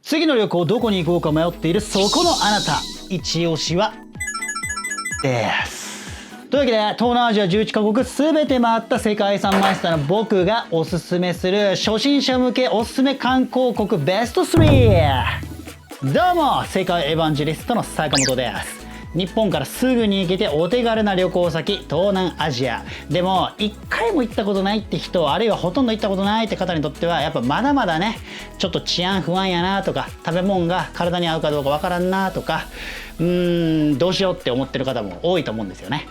次の旅行どこに行こうか迷っているそこのあなた、一押しはです。というわけで東南アジア11カ国全て回った世界遺産マイスターの僕がおすすめする初心者向けおすすめ観光国ベスト3。どうも、世界エヴァンジェリストの坂本です。日本からすぐに行けてお手軽な旅行先東南アジアでも1回も行ったことないって人、あるいはほとんど行ったことないって方にとってはやっぱまだまだね、ちょっと治安不安やなとか、食べ物が体に合うかどうかわからんなとか、どうしようって思ってる方も多いと思うんですよね。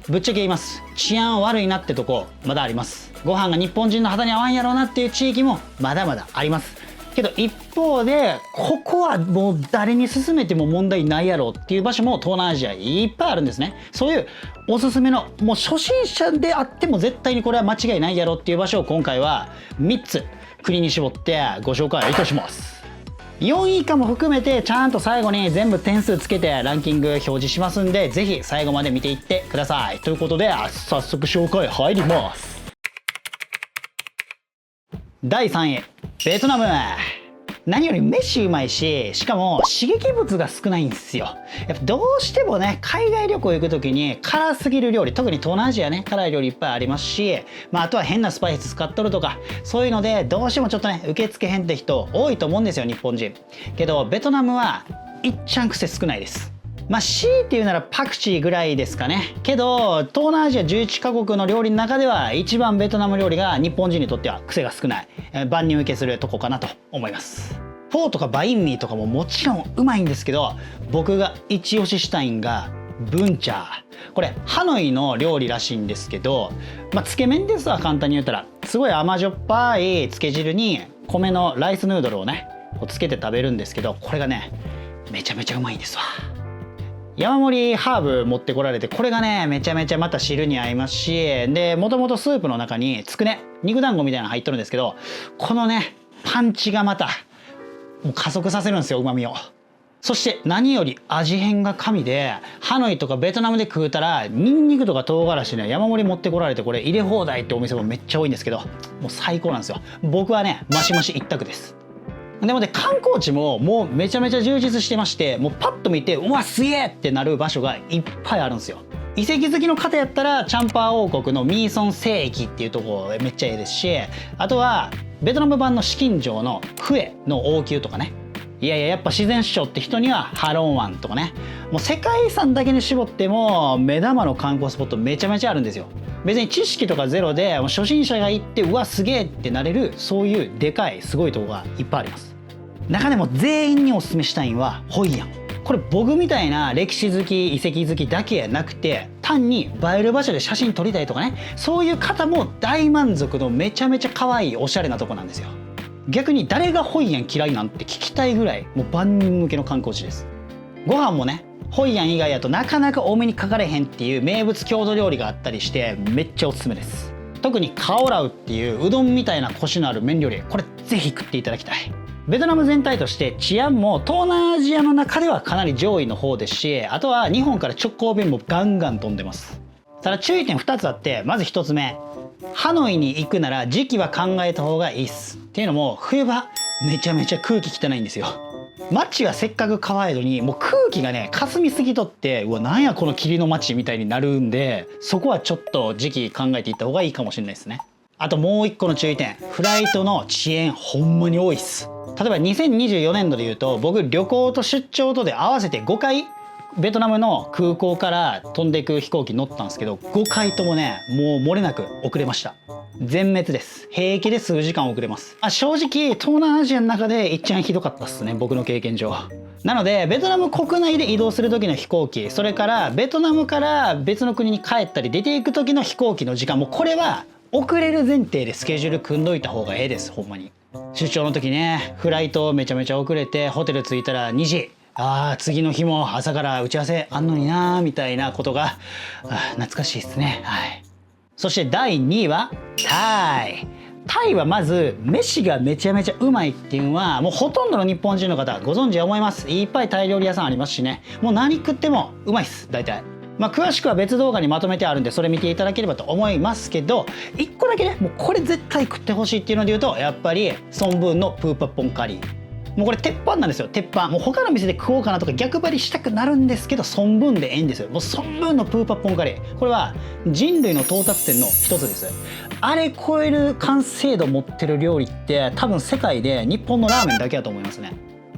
ぶっちゃけ言います。治安悪いなってとこまだあります。ご飯が日本人の肌に合わんやろうなっていう地域もまだまだあります。けど一方でここはもう誰に勧めても問題ないやろうっていう場所も東南アジアいっぱいあるんですね。そういうおすすめのもう初心者であっても絶対にこれは間違いないやろうっていう場所を今回は3つ国に絞ってご紹介いたします。4位以下も含めてちゃんと最後に全部点数つけてランキング表示しますんで、ぜひ最後まで見ていってください。ということで早速紹介入ります。第3位、ベトナム。何より飯うまいし、しかも刺激物が少ないんですよ。やっぱどうしてもね、海外旅行行く時に辛すぎる料理、特に東南アジアね、辛い料理いっぱいありますし、あとは変なスパイス使っとるとか、そういうのでどうしてもちょっとね、受け付けへんって人多いと思うんですよ、日本人。けどベトナムはいっちゃん癖少ないです。強いて言うならパクチーぐらいですかね。けど東南アジア11カ国の料理の中では一番ベトナム料理が日本人にとっては癖が少ない、万人受けするとこかなと思います。フォーとかバインミーとかももちろんうまいんですけど、僕が一押ししたいんがブンチャー。これハノイの料理らしいんですけど、つけ麺ですわ、簡単に言ったら。すごい甘じょっぱいつけ汁に米のライスヌードルをねつけて食べるんですけど、これがねめちゃめちゃうまいんですわ。山盛りハーブ持ってこられて、これがねめちゃめちゃまた汁に合いますし、でもともとスープの中につくね、肉団子みたいなの入っとるんですけど、このねパンチがまたもう加速させるんですよ、旨味を。そして何より味変が神で、ハノイとかベトナムで食うたらニンニクとか唐辛子ね山盛り持ってこられて、これ入れ放題ってお店もめっちゃ多いんですけど、もう最高なんですよ。僕はねマシマシ一択です。でもね、観光地ももうめちゃめちゃ充実してまして、もうパッと見てうわすげえってなる場所がいっぱいあるんですよ。遺跡好きの方やったらチャンパー王国のミーソン聖域っていうところめっちゃいいですし、あとはベトナム版の紫禁城のフエの王宮とかね。いやいや、やっぱ自然主張って人にはハロン湾とかね。もう世界遺産だけに絞っても目玉の観光スポットめちゃめちゃあるんですよ。別に知識とかゼロで初心者が行ってうわすげえってなれる、そういうでかいすごいとこがいっぱいあります。中でも全員におすすめしたいんはホイアン。これ僕みたいな歴史好き遺跡好きだけやなくて、単に映える場所で写真撮りたいとかね、そういう方も大満足のめちゃめちゃ可愛いおしゃれなとこなんですよ。逆に誰がホイアン嫌いなんて聞きたいぐらい、もう万人向けの観光地です。ご飯もね、ホイアン以外だとなかなか多めにかかれへんっていう名物郷土料理があったりしてめっちゃおすすめです。特にカオラウっていううどんみたいなコシのある麺料理、これぜひ食っていただきたい。ベトナム全体として治安も東南アジアの中ではかなり上位の方ですし、あとは日本から直行便もガンガン飛んでます。ただ注意点2つあって、まず1つ目、ハノイに行くなら時期は考えた方がいいっす。っていうのも冬場めちゃめちゃ空気汚いんですよ。街はせっかく可愛いのにもう空気がね霞みすぎとって、うわなんやこの霧の街みたいになるんで、そこはちょっと時期考えていった方がいいかもしれないですね。あともう1個の注意点、フライトの遅延ほんまに多いっす。例えば2024年度で言うと、僕旅行と出張とで合わせて5回ベトナムの空港から飛んでいく飛行機乗ったんですけど、5回ともねもう漏れなく遅れました。全滅です。平気で数時間遅れます。正直東南アジアの中で一番ひどかったっすね、僕の経験上。なのでベトナム国内で移動する時の飛行機、それからベトナムから別の国に帰ったり出ていく時の飛行機の時間も、これは遅れる前提でスケジュール組んどいた方がええです。ほんまに出張の時ね、フライトめちゃめちゃ遅れてホテル着いたら2時、次の日も朝から打ち合わせあんのになみたいなことが懐かしいですね。はい。そして第2位はタイ。タイはまず飯がめちゃめちゃうまいっていうのはもうほとんどの日本人の方ご存知は思います。いっぱいタイ料理屋さんありますしね、もう何食ってもうまいっす大体。詳しくは別動画にまとめてあるんでそれ見ていただければと思いますけど、1個だけねもうこれ絶対食ってほしいっていうので言うと、やっぱりソンブンのプーパッポンカリー。もうこれ鉄板なんですよ。鉄板。もう他の店で食おうかなとか逆張りしたくなるんですけど、ソンブンでええんですよ。もうソンブンのプーパッポンカレー、これは人類の到達点の一つです。あれ超える完成度持ってる料理って多分世界で日本のラーメンだけだと思いますね。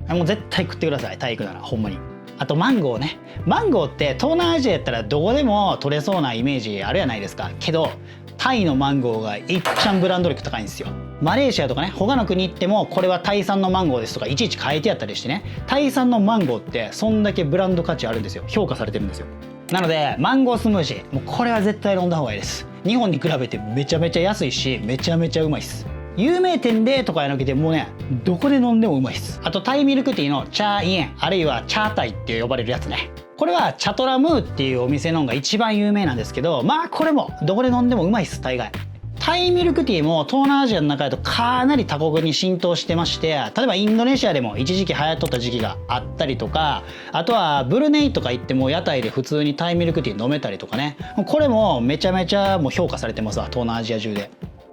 もう絶対食ってください、体育なら。ほんまに。あとマンゴーね。マンゴーって東南アジアやったらどこでも取れそうなイメージあるやないですか。けどタイのマンゴーがいっちゃんブランド力高いんですよ。マレーシアとかね、他の国行ってもこれはタイ産のマンゴーですとかいちいち書いてあったりしてね、タイ産のマンゴーってそんだけブランド価値あるんですよ。評価されてるんですよ。なのでマンゴースムージー、もうこれは絶対飲んだ方がいいです。日本に比べてめちゃめちゃ安いし、めちゃめちゃうまいです。有名店でとかやなくてもうね、どこで飲んでもうまいです。あとタイミルクティーのチャーイエン、あるいはチャータイって呼ばれるやつね。これはチャトラムーっていうお店のが一番有名なんですけど、まあこれもどこで飲んでもうまいっす。大概タイミルクティーも東南アジアの中だとかなり他国に浸透してまして、例えばインドネシアでも一時期流行っとった時期があったりとか、あとはブルネイとか行っても屋台で普通にタイミルクティー飲めたりとかね、これもめちゃめちゃもう評価されてますわ、東南アジア中で。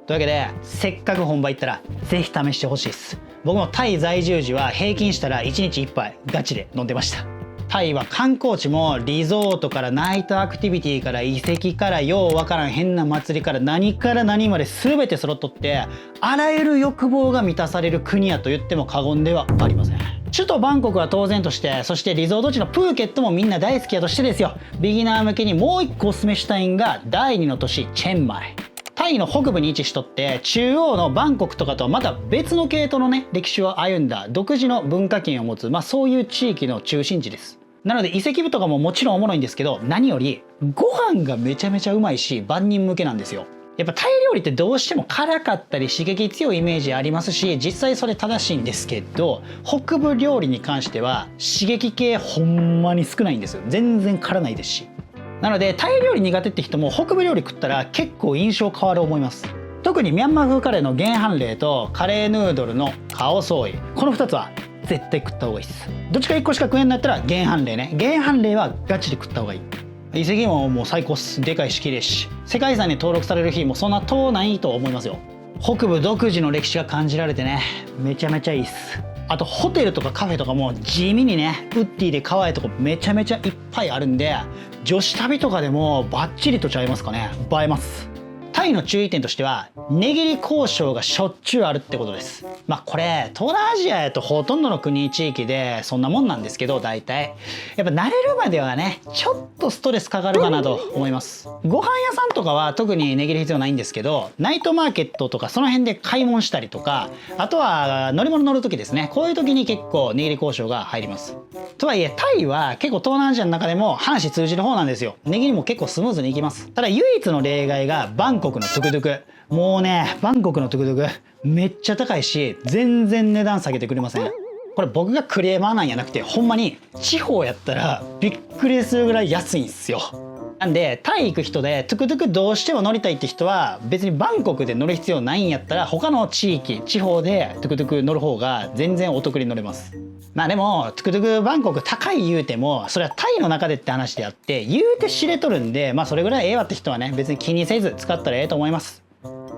というわけでせっかく本場行ったらぜひ試してほしいです。僕もタイ在住時は平均したら1日1杯ガチで飲んでました。タイは観光地もリゾートからナイトアクティビティから遺跡からようわからん変な祭りから何から何まで全て揃っとって、あらゆる欲望が満たされる国やと言っても過言ではありません。首都バンコクは当然として、そしてリゾート地のプーケットもみんな大好きやとしてですよ、ビギナー向けにもう一個おすすめしたいんが第2の都市チェンマイ。タイの北部に位置しとって中央のバンコクとかとはまた別の系統のね歴史を歩んだ独自の文化圏を持つ、そういう地域の中心地です。なので遺跡部とかももちろんおもろいんですけど、何よりご飯がめちゃめちゃうまいし万人向けなんですよ。やっぱタイ料理ってどうしても辛かったり刺激強いイメージありますし、実際それ正しいんですけど、北部料理に関しては刺激系ほんまに少ないんですよ。全然辛ないですし。なのでタイ料理苦手って人も北部料理食ったら結構印象変わると思います。特にミャンマー風カレーの原飯冷とカレーヌードルのカオソーイ、この2つは絶対食った方がいいです。どっちか1個しか食えんだったら原飯冷ね。原飯冷はガチで食った方がいい。遺跡ももう最高っす。でかいし綺麗し、世界遺産に登録される日もそんな遠ないと思いますよ。北部独自の歴史が感じられてね、めちゃめちゃいいっす。あとホテルとかカフェとかも地味にねウッディで可愛いとこめちゃめちゃいっぱいあるんで、女子旅とかでもバッチリとちゃいますかね。映えます。タイの注意点としては値切り交渉がしょっちゅうあるってことです。これ東南アジアやとほとんどの国地域でそんなもんなんですけど、大体やっぱ慣れるまではねちょっとストレスかかるかなと思います。ご飯屋さんとかは特に値切り必要ないんですけど、ナイトマーケットとかその辺で買い物したりとか、あとは乗り物乗る時ですね、こういう時に結構値切り交渉が入ります。とはいえタイは結構東南アジアの中でも話通じる方なんですよ。値切りも結構スムーズにいきます。ただ唯一の例外がバンコクのトゥクトゥク。もうねバンコクのトゥクトゥクめっちゃ高いし全然値段下げてくれません。これ僕がクレーマーなんやなくて、ほんまに地方やったらびっくりするぐらい安いんすよ。なんでタイ行く人でトゥクトゥクどうしても乗りたいって人は別にバンコクで乗る必要ないんやったら他の地域地方でトゥクトゥク乗る方が全然お得に乗れます。でもトゥクトゥクバンコク高い言うてもそれはタイの中でって話であって、言うて知れとるんで、それぐらいええわって人はね別に気にせず使ったらええと思います。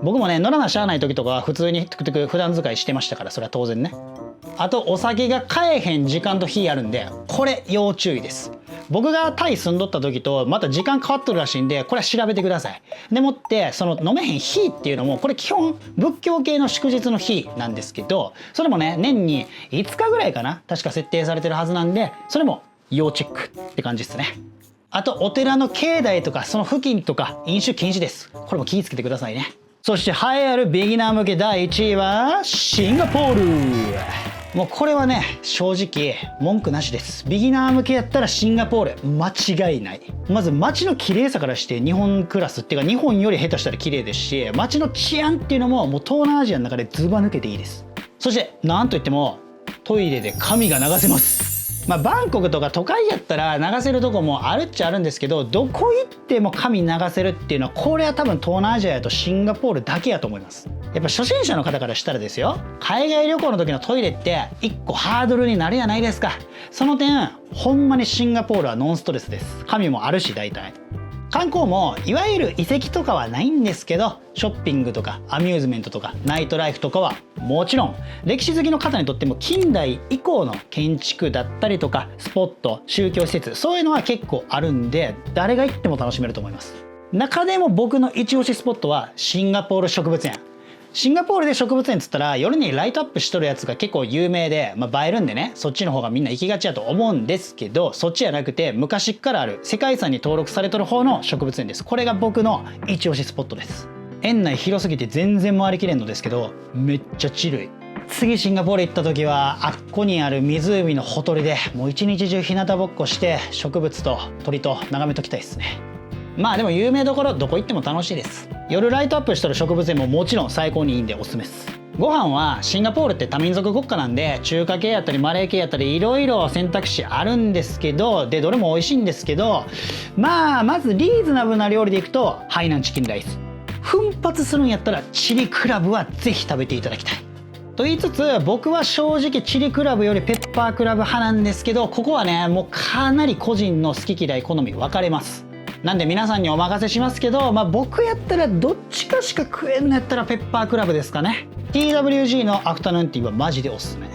僕もね乗らなしゃあない時とかは普通にトゥクトゥク普段使いしてましたから、それは当然ね。あとお酒が買えへん時間と日あるんでこれ要注意です。僕がタイ住んどった時とまた時間変わっとるらしいんで、これは調べてください。でもってその飲めへん日っていうのもこれ基本仏教系の祝日の日なんですけど、それもね年に5日ぐらいかな確か設定されてるはずなんで、それも要チェックって感じですね。あとお寺の境内とかその付近とか飲酒禁止です。これも気をつけてくださいね。そして栄えあるビギナー向け第1位はシンガポール。もうこれはね正直文句なしです。ビギナー向けやったらシンガポール間違いない。まず街の綺麗さからして日本クラスっていうか日本より下手したら綺麗ですし、街の治安っていうのももう東南アジアの中でズバ抜けていいです。そしてなんといってもトイレで髪が流せます。バンコクとか都会やったら流せるとこもあるっちゃあるんですけど、どこ行っても髪流せるっていうのはこれは多分東南アジアやとシンガポールだけやと思います。やっぱ初心者の方からしたらですよ、海外旅行の時のトイレって一個ハードルになるやないですか。その点ほんまにシンガポールはノンストレスです。髪もあるし大体観光もいわゆる遺跡とかはないんですけど、ショッピングとかアミューズメントとかナイトライフとかはもちろん、歴史好きの方にとっても近代以降の建築だったりとかスポット、宗教施設、そういうのは結構あるんで、誰が行っても楽しめると思います。中でも僕の一押しスポットはシンガポール植物園。シンガポールで植物園っつったら夜にライトアップしとるやつが結構有名で、映えるんでね、そっちの方がみんな行きがちやと思うんですけど、そっちじゃなくて昔からある世界遺産に登録されとる方の植物園です。これが僕の一押しスポットです。園内広すぎて全然回りきれんのですけど、めっちゃチルい。次シンガポール行った時はあっこにある湖のほとりでもう一日中日向ぼっこして植物と鳥と眺めときたいですね。でも有名どころどこ行っても楽しいです。夜ライトアップしとる植物園ももちろん最高にいいんでおすすめです。ご飯はシンガポールって多民族国家なんで、中華系やったりマレー系やったりいろいろ選択肢あるんですけど、でどれも美味しいんですけど、まずリーズナブルな料理でいくとハイナンチキンライス、奮発するんやったらチリクラブはぜひ食べていただきたいと言いつつ、僕は正直チリクラブよりペッパークラブ派なんですけど、ここはねもうかなり個人の好き嫌い好み分かれます。なんで皆さんにお任せしますけど、僕やったらどっちかしか食えんのやったらペッパークラブですかね。 TWG のアフタヌーンティーはマジでおすすめ。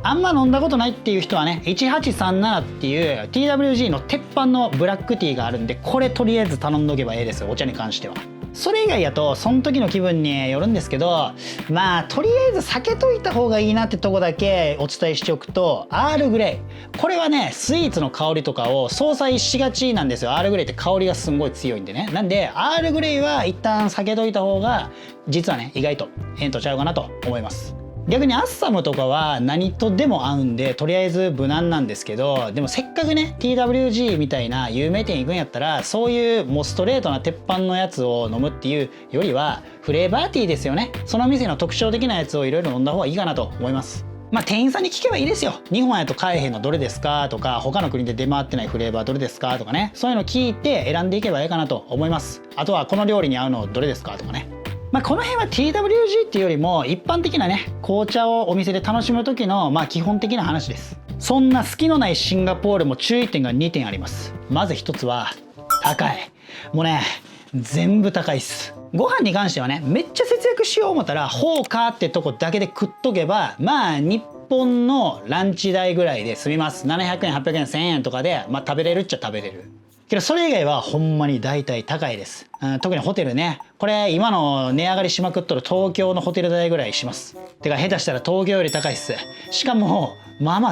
あんま飲んだことないっていう人はね、1837っていう TWG の鉄板のブラックティーがあるんで、これとりあえず頼んどけばええですよ、お茶に関しては。それ以外やとその時の気分によるんですけど、とりあえず避けといた方がいいなってとこだけお伝えしておくと、アールグレイ、これはねスイーツの香りとかを相殺しがちなんですよ。アールグレイって香りがすんごい強いんでね。なんでアールグレイは一旦避けといた方が実はね意外とええんとちゃうかなと思います。逆にアッサムとかは何とでも合うんでとりあえず無難なんですけど、でもせっかくね TWG みたいな有名店行くんやったら、そういうもうストレートな鉄板のやつを飲むっていうよりはフレーバーティーですよね。その店の特徴的なやつをいろいろ飲んだ方がいいかなと思います。店員さんに聞けばいいですよ。日本やと買えへんのどれですかとか、他の国で出回ってないフレーバーどれですかとかね、そういうの聞いて選んでいけばいいかなと思います。あとはこの料理に合うのどれですかとかね。この辺は TWG っていうよりも一般的なね紅茶をお店で楽しむ時の基本的な話です。そんな隙のないシンガポールも注意点が2点あります。まず1つは高い。もうね全部高いっす。ご飯に関してはねめっちゃ節約しよう思ったらほうかってとこだけで食っとけば日本のランチ代ぐらいで済みます。700円800円1000円とかで食べれるっちゃ食べれるけど、それ以外はほんまに大体高いです。特にホテルね、これ今の値上がりしまくっとる東京のホテル代ぐらいします。てか下手したら東京より高いっす。しかも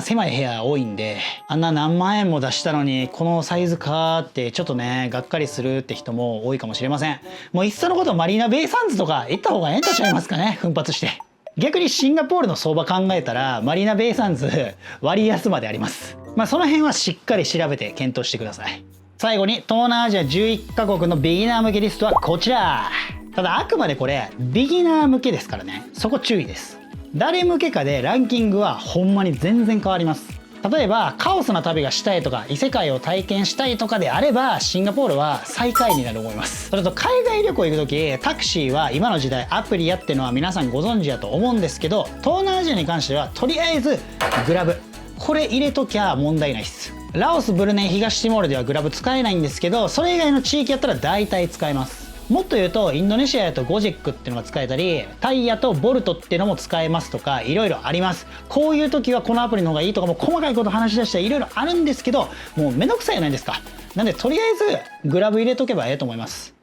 狭い部屋多いんで、あんな何万円も出したのにこのサイズかってちょっとねがっかりするって人も多いかもしれません。もういっそのことマリーナベイサンズとか行った方がええんとちゃいますかね、奮発して。逆にシンガポールの相場考えたらマリーナベイサンズ割安まであります。その辺はしっかり調べて検討してください。最後に東南アジア11カ国のビギナー向けリストはこちら。ただあくまでこれビギナー向けですからね、そこ注意です。誰向けかでランキングはほんまに全然変わります。例えばカオスな旅がしたいとか異世界を体験したいとかであればシンガポールは最下位になると思います。それと海外旅行行く時タクシーは今の時代アプリやってのは皆さんご存知やと思うんですけど、東南アジアに関してはとりあえずグラブ、これ入れときゃ問題ないっす。ラオス、ブルネイ、東ティモールではグラブ使えないんですけど、それ以外の地域やったら大体使えます。もっと言うとインドネシアやとゴジェックっていうのが使えたり、タイやとボルトっていうのも使えますとかいろいろあります。こういう時はこのアプリの方がいいとかも細かいこと話し出したらいろいろあるんですけど、もうめんどくさいじゃないですか。なんでとりあえずグラブ入れとけばええと思います。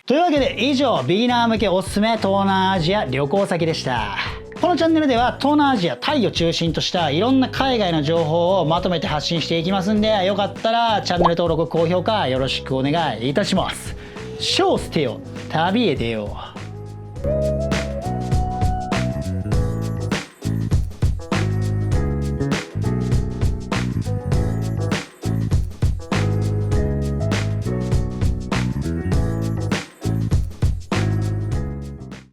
というわけで以上ビギナー向けおすすめ東南アジア旅行先でした。このチャンネルでは東南アジア、タイを中心としたいろんな海外の情報をまとめて発信していきますんで、よかったらチャンネル登録、高評価よろしくお願いいたします。ショーステよ、旅へ出よう。